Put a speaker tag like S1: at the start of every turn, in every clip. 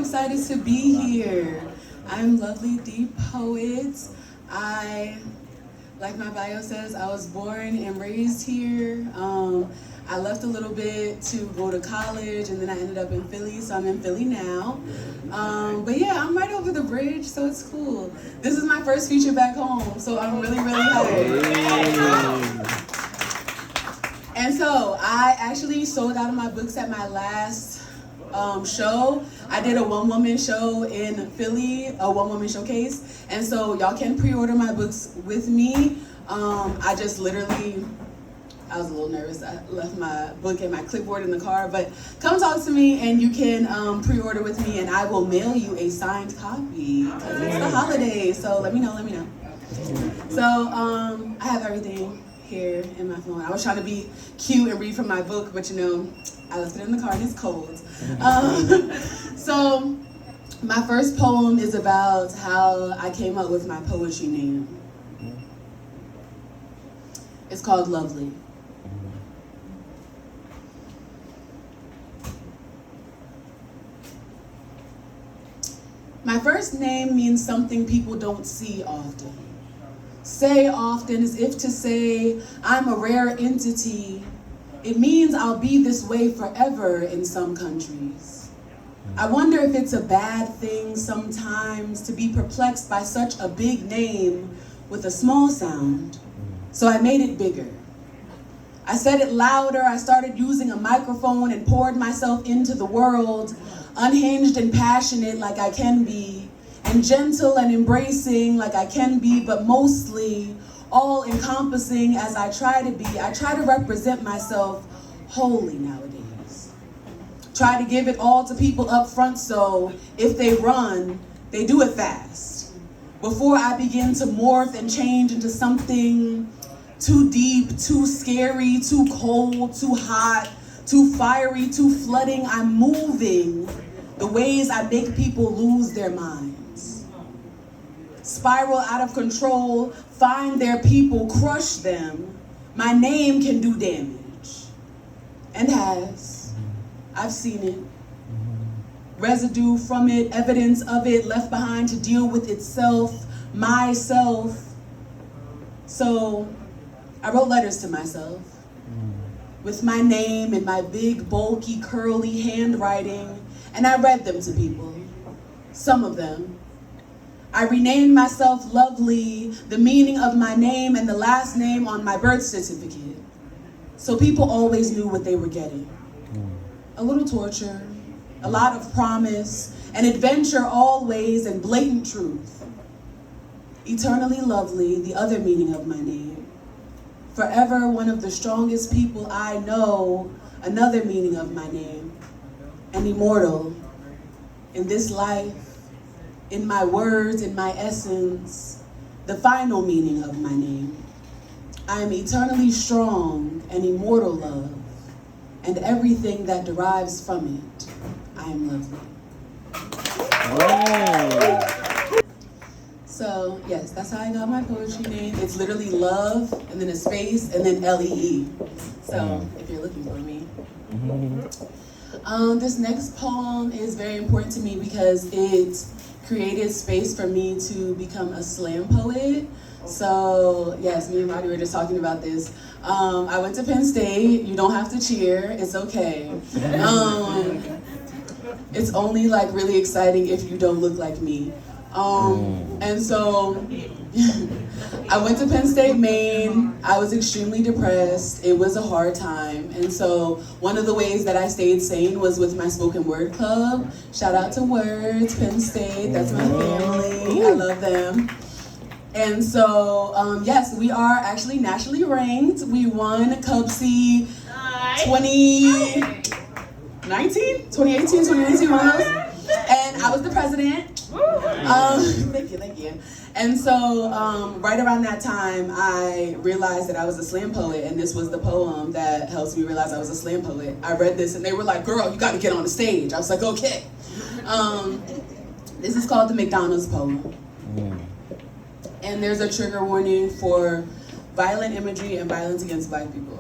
S1: excited to be here. I'm lltheepoet. Like my bio says, I was born and raised here. I left a little bit to go to college, and then I ended up in Philly, so I'm in Philly now. But yeah, I'm right over the bridge, so it's cool. This is my first feature back home, so I'm really, really hyped. And so I actually sold out of my books at my last show. I did a one-woman show in Philly, a one-woman showcase, and so y'all can pre-order my books with me. I just literally, I was a little nervous. I left my book and my clipboard in the car, but come talk to me and you can pre-order with me, and I will mail you a signed copy because it's the holidays. So let me know. So I have everything here in my phone. I was trying to be cute and read from my book, but you know, I left it in the car and it's cold. So my first poem is about how I came up with my poetry name. It's called Lovely. My first name means something people don't see often. Say often as if to say I'm a rare entity. It means I'll be this way forever in some countries. I wonder if it's a bad thing sometimes to be perplexed by such a big name with a small sound. So I made it bigger. I said it louder. I started using a microphone and poured myself into the world, unhinged and passionate like I can be, and gentle and embracing like I can be, but mostly all-encompassing as I try to be. I try to represent myself wholly nowadays. Try to give it all to people up front, so if they run, they do it fast. Before I begin to morph and change into something too deep, too scary, too cold, too hot, too fiery, too flooding, I'm moving the ways I make people lose their minds. Spiral out of control, find their people, crush them. My name can do damage. And has. I've seen it. Residue from it, evidence of it, left behind to deal with itself, myself. So I wrote letters to myself with my name in my big, bulky, curly handwriting, and I read them to people, some of them. I renamed myself Lovely, the meaning of my name and the last name on my birth certificate. So people always knew what they were getting. A little torture, a lot of promise, an adventure always, and blatant truth. Eternally lovely, the other meaning of my name. Forever one of the strongest people I know, another meaning of my name. And immortal, in this life, in my words, in my essence, the final meaning of my name. I am eternally strong and immortal love, and everything that derives from it. I am lovely.
S2: Wow.
S1: So yes, that's how I got my poetry name. It's literally love, and then a space, and then L-E-E. So if you're looking for me. This next poem is very important to me because it created space for me to become a slam poet. So yes, me and Marty were just talking about this. I went to Penn State. You don't have to cheer. It's okay. It's only like really exciting if you don't look like me. And so I went to Penn State, Maine. I was extremely depressed. It was a hard time. And so one of the ways that I stayed sane was with my spoken word club. Shout out to Words, Penn State. That's my family. I love them. And so, yes, we are actually nationally ranked. We won Cubsy 2018, 2019, one of those. And I was the president. Thank you. And so, right around that time, I realized that I was a slam poet, and this was the poem that helped me realize I was a slam poet. I read this, and they were like, "Girl, you got to get on the stage." I was like, "Okay." This is called the McDonald's poem. And there's a trigger warning for violent imagery and violence against Black people.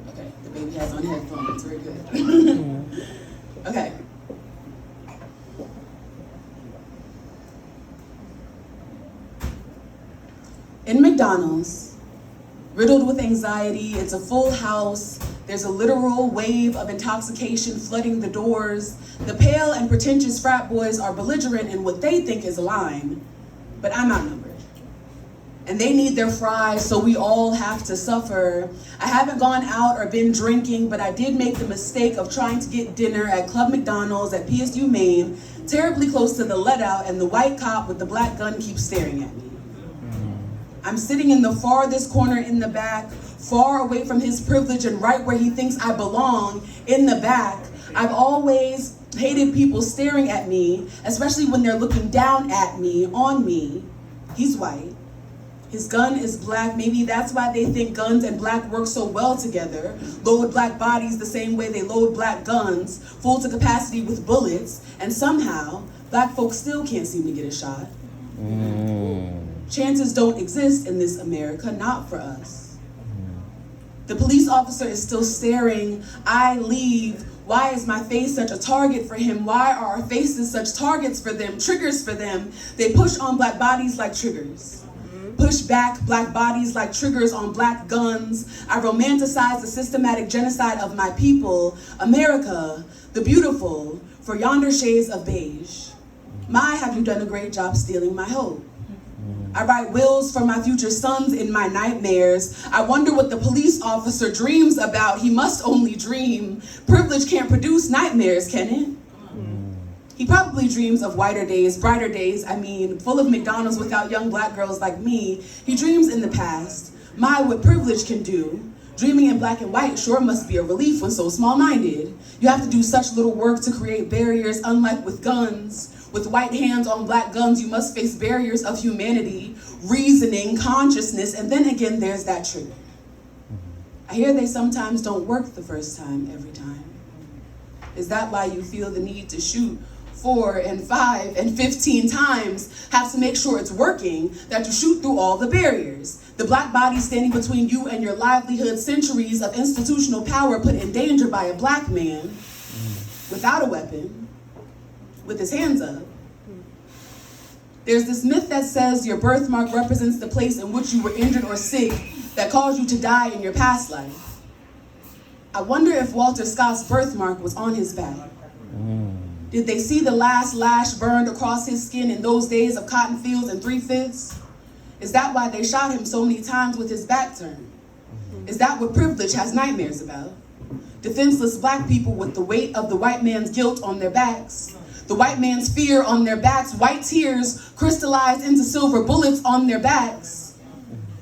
S1: Okay, the baby has on headphones. Very good. Okay. McDonald's, riddled with anxiety. It's a full house. There's a literal wave of intoxication flooding the doors. The pale and pretentious frat boys are belligerent in what they think is a line, but I'm outnumbered. And they need their fries, so we all have to suffer. I haven't gone out or been drinking, but I did make the mistake of trying to get dinner at Club McDonald's at PSU Main, terribly close to the let out, and the white cop with the black gun keeps staring at me. I'm sitting in the farthest corner in the back, far away from his privilege and right where he thinks I belong, in the back. I've always hated people staring at me, especially when they're looking down at me, on me. He's white. His gun is black. Maybe that's why they think guns and black work so well together. Load black bodies the same way they load black guns, full to capacity with bullets, and somehow, black folks still can't seem to get a shot. Chances don't exist in this America, not for us. The police officer is still staring. I leave. Why is my face such a target for him? Why are our faces such targets for them, triggers for them? They push on black bodies like triggers. Push back black bodies like triggers on black guns. I romanticize the systematic genocide of my people, America, the beautiful, for yonder shades of beige. My, have you done a great job stealing my hope? I write wills for my future sons in my nightmares. I wonder what the police officer dreams about. He must only dream. Privilege can't produce nightmares, can it? He probably dreams of whiter days, brighter days, full of McDonald's without young black girls like me. He dreams in the past. My, what privilege can do. Dreaming in black and white sure must be a relief when so small-minded. You have to do such little work to create barriers, unlike with guns. With white hands on black guns, you must face barriers of humanity, reasoning, consciousness, and then again, there's that trigger. I hear they sometimes don't work the first time, every time. Is that why you feel the need to shoot 4 and 5 and 15 times, have to make sure it's working, that you shoot through all the barriers? The black body standing between you and your livelihood, centuries of institutional power put in danger by a black man without a weapon, with his hands up. There's this myth that says your birthmark represents the place in which you were injured or sick that caused you to die in your past life. I wonder if Walter Scott's birthmark was on his back. Did they see the last lash burned across his skin in those days of cotton fields and 3/5? Is that why they shot him so many times with his back turned? Is that what privilege has nightmares about? Defenseless black people with the weight of the white man's guilt on their backs, the white man's fear on their backs, white tears crystallized into silver bullets on their backs.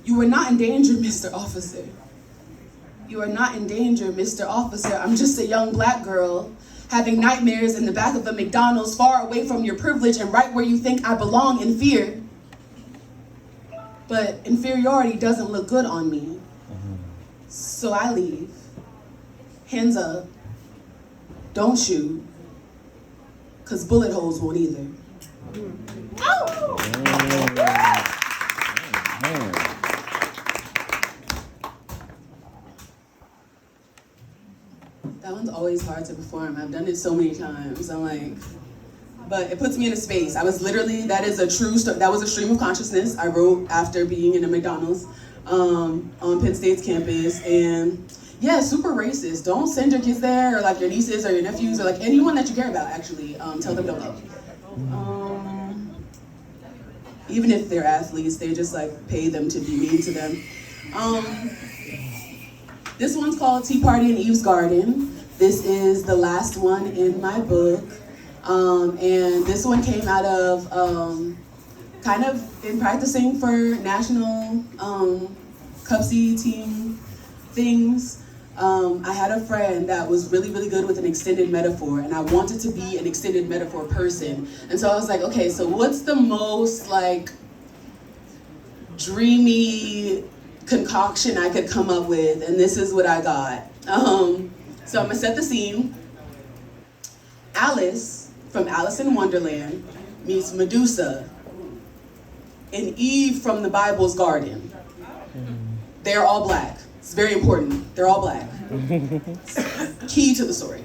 S1: You are not in danger, Mr. Officer. You are not in danger, Mr. Officer. I'm just a young black girl having nightmares in the back of a McDonald's, far away from your privilege and right where you think I belong, in fear. But inferiority doesn't look good on me. So I leave. Hands up. Don't shoot. Because bullet holes won't either. That one's always hard to perform. I've done it so many times. But it puts me in a space. I was literally, that is a true story. That was a stream of consciousness I wrote after being in a McDonald's on Penn State's campus. And yeah, super racist. Don't send your kids there, or your nieces or your nephews, or anyone that you care about, actually. Tell them don't go. Even if they're athletes, they just pay them to be mean to them. This one's called Tea Party in Eve's Garden. This is the last one in my book. And this one came out of kind of in practicing for national Cupsy team things. I had a friend that was really, really good with an extended metaphor, and I wanted to be an extended metaphor person. And so I was like, okay, so what's the most dreamy concoction I could come up with? And this is what I got. So I'm gonna set the scene. Alice from Alice in Wonderland meets Medusa and Eve from the Bible's garden. They're all black. It's very important. They're all black. Key to the story.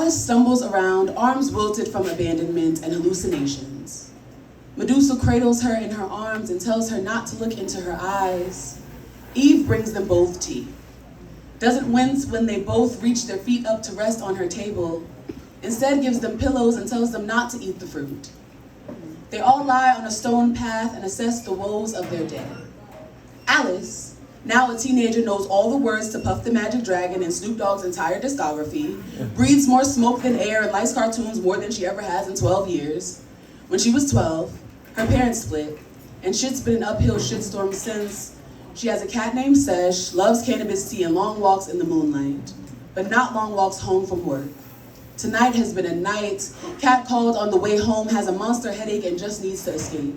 S1: Alice stumbles around, arms wilted from abandonment and hallucinations. Medusa cradles her in her arms and tells her not to look into her eyes. Eve brings them both tea. Doesn't wince when they both reach their feet up to rest on her table. Instead gives them pillows and tells them not to eat the fruit. They all lie on a stone path and assess the woes of their day. Alice, now a teenager, knows all the words to Puff the Magic Dragon and Snoop Dogg's entire discography, breathes more smoke than air and likes cartoons more than she ever has in 12 years. When she was 12, her parents split, and shit's been an uphill shitstorm since. She has a cat named Sesh, loves cannabis tea and long walks in the moonlight, but not long walks home from work. Tonight has been a night. Cat called on the way home, has a monster headache and just needs to escape.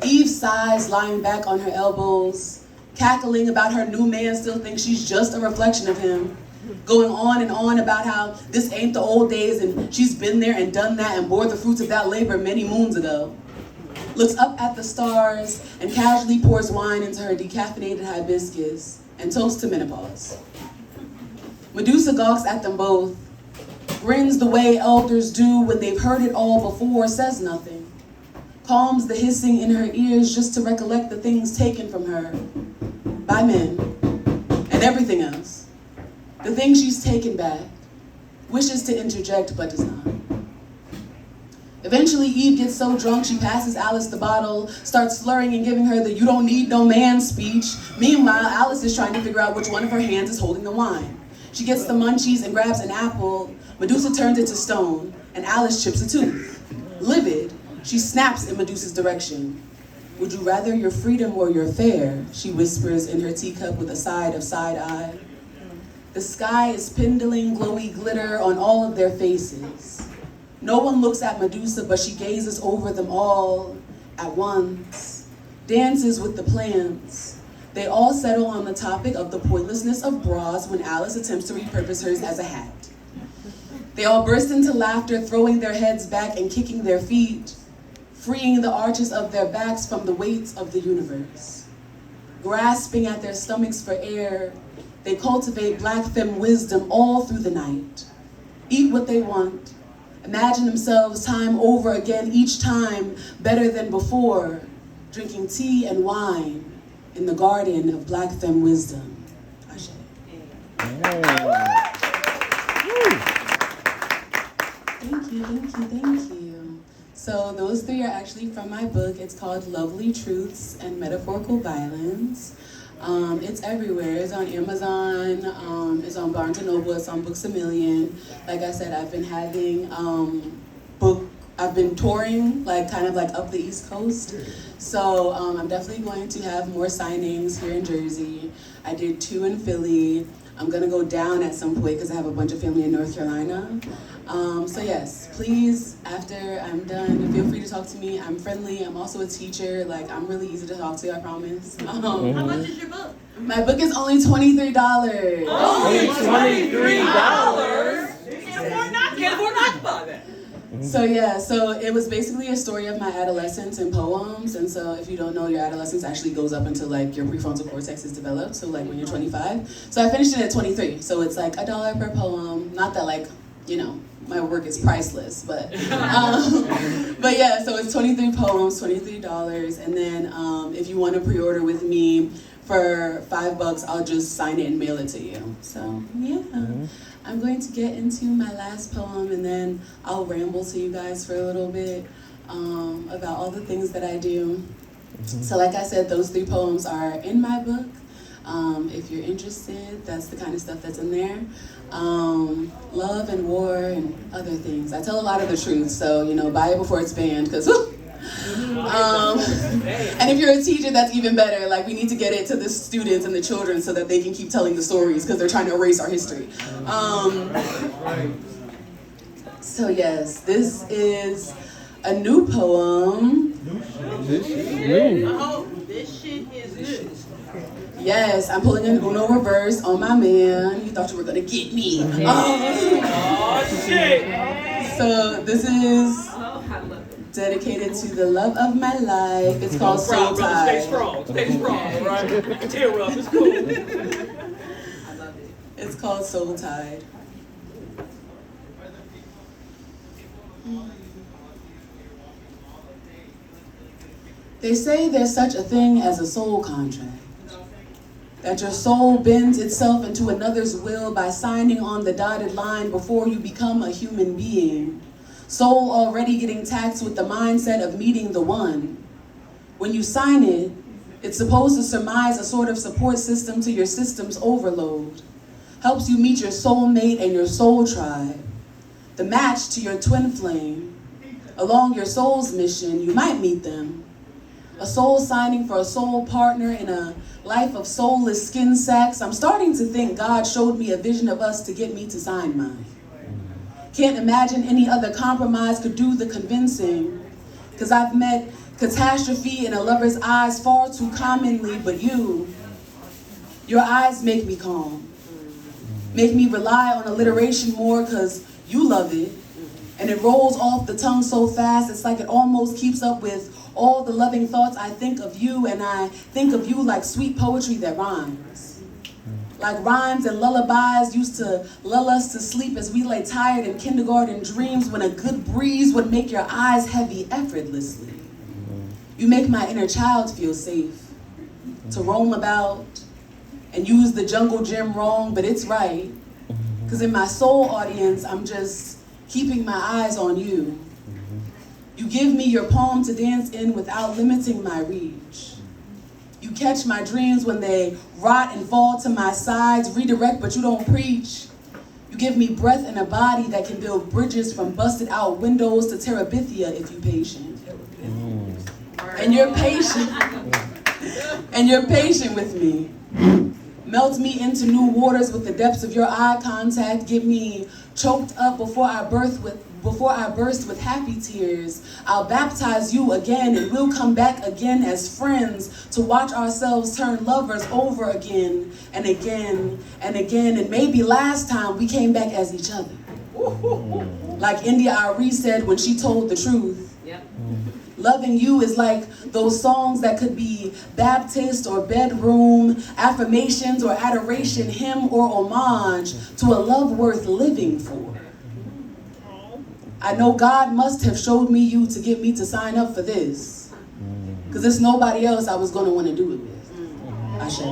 S1: Eve sighs, lying back on her elbows, cackling about her new man still thinks she's just a reflection of him, going on and on about how this ain't the old days and she's been there and done that and bore the fruits of that labor many moons ago. Looks up at the stars and casually pours wine into her decaffeinated hibiscus and toasts to menopause. Medusa gawks at them both, grins the way elders do when they've heard it all before, says nothing, calms the hissing in her ears just to recollect the things taken from her by men and everything else, the things she's taken back, wishes to interject but does not. Eventually, Eve gets so drunk she passes Alice the bottle, starts slurring and giving her the "you don't need no man" speech. Meanwhile, Alice is trying to figure out which one of her hands is holding the wine. She gets the munchies and grabs an apple. Medusa turns it to stone, and Alice chips a tooth. Livid, she snaps in Medusa's direction. "Would you rather your freedom or your fare?" she whispers in her teacup with a side of side eye. The sky is pendling glowy glitter on all of their faces. No one looks at Medusa, but she gazes over them all at once, dances with the plants. They all settle on the topic of the pointlessness of bras when Alice attempts to repurpose hers as a hat. They all burst into laughter, throwing their heads back and kicking their feet, freeing the arches of their backs from the weights of the universe. Grasping at their stomachs for air, they cultivate black femme wisdom all through the night. Eat what they want, imagine themselves time over again, each time better than before, drinking tea and wine in the garden of black femme wisdom. Ashe. Thank you. So those three are actually from my book. It's called Lovely Truths and Metaphorical Violence. It's everywhere. It's on Amazon, it's on Barnes & Noble, it's on Books A Million. Like I said, I've been having I've been touring, kind of up the East Coast. So I'm definitely going to have more signings here in Jersey. I did 2 in Philly. I'm gonna go down at some point because I have a bunch of family in North Carolina. So yes, please, after I'm done, feel free to talk to me. I'm friendly. I'm also a teacher. I'm really easy to talk to, I promise.
S2: How much is your book?
S1: My book is only $23.
S2: Only $23? Can't afford not buy that.
S1: So yeah, so it was basically a story of my adolescence in poems. And so if you don't know, your adolescence actually goes up until your prefrontal cortex is developed. So when you're 25. So I finished it at 23. So it's $1 per poem. Not that my work is priceless, but yeah, so it's 23 poems, $23. And then if you want to pre-order with me for $5, I'll just sign it and mail it to you. So yeah. I'm going to get into my last poem and then I'll ramble to you guys for a little bit about all the things that I do. So like I said, those 3 poems are in my book. If you're interested, that's the kind of stuff that's in there. Love and war and other things. I tell a lot of the truth, so buy it before it's banned, because and if you're a teacher, that's even better. We need to get it to the students and the children so that they can keep telling the stories because they're trying to erase our history. So yes, this is a new poem.
S2: This shit is new.
S1: Yes, I'm pulling an Uno reverse on my man. You thought you were gonna get me.
S2: Oh shit!
S1: So this is dedicated to the love of my life. It's called Soul Tide.
S2: Stay strong, right? Tear up, it's cool.
S1: It's called Soul Tide. They say there's such a thing as a soul contract, that your soul bends itself into another's will by signing on the dotted line before you become a human being. Soul already getting taxed with the mindset of meeting the one. When you sign it, it's supposed to surmise a sort of support system to your system's overload. Helps you meet your soulmate and your soul tribe. The match to your twin flame. Along your soul's mission, you might meet them. A soul signing for a soul partner in a life of soulless skin sacks. I'm starting to think God showed me a vision of us to get me to sign mine. Can't imagine any other compromise could do the convincing, because I've met catastrophe in a lover's eyes far too commonly, but your eyes make me calm. Make me rely on alliteration more because you love it. And it rolls off the tongue so fast, it's like it almost keeps up with all the loving thoughts I think of you, and I think of you like sweet poetry that rhymes. Like rhymes and lullabies used to lull us to sleep as we lay tired in kindergarten dreams when a good breeze would make your eyes heavy effortlessly. You make my inner child feel safe to roam about and use the jungle gym wrong, but it's right. Because in my soul audience, I'm just keeping my eyes on you. You give me your palm to dance in without limiting my reach. You catch my dreams when they rot and fall to my sides, redirect but you don't preach. You give me breath and a body that can build bridges from busted out windows to Terabithia if you patient. And you're patient. And you're patient with me. Melt me into new waters with the depths of your eye contact. Get me choked up before I burst with happy tears. I'll baptize you again, and we'll come back again as friends to watch ourselves turn lovers over again and again and again. And maybe last time we came back as each other. Like India Ari said when she told the truth. Yep. Loving you is like those songs that could be Baptist or bedroom, affirmations or adoration, hymn or homage to a love worth living for. I know God must have showed me you to get me to sign up for this, because there's nobody else I was going to want to do it with. Ashe.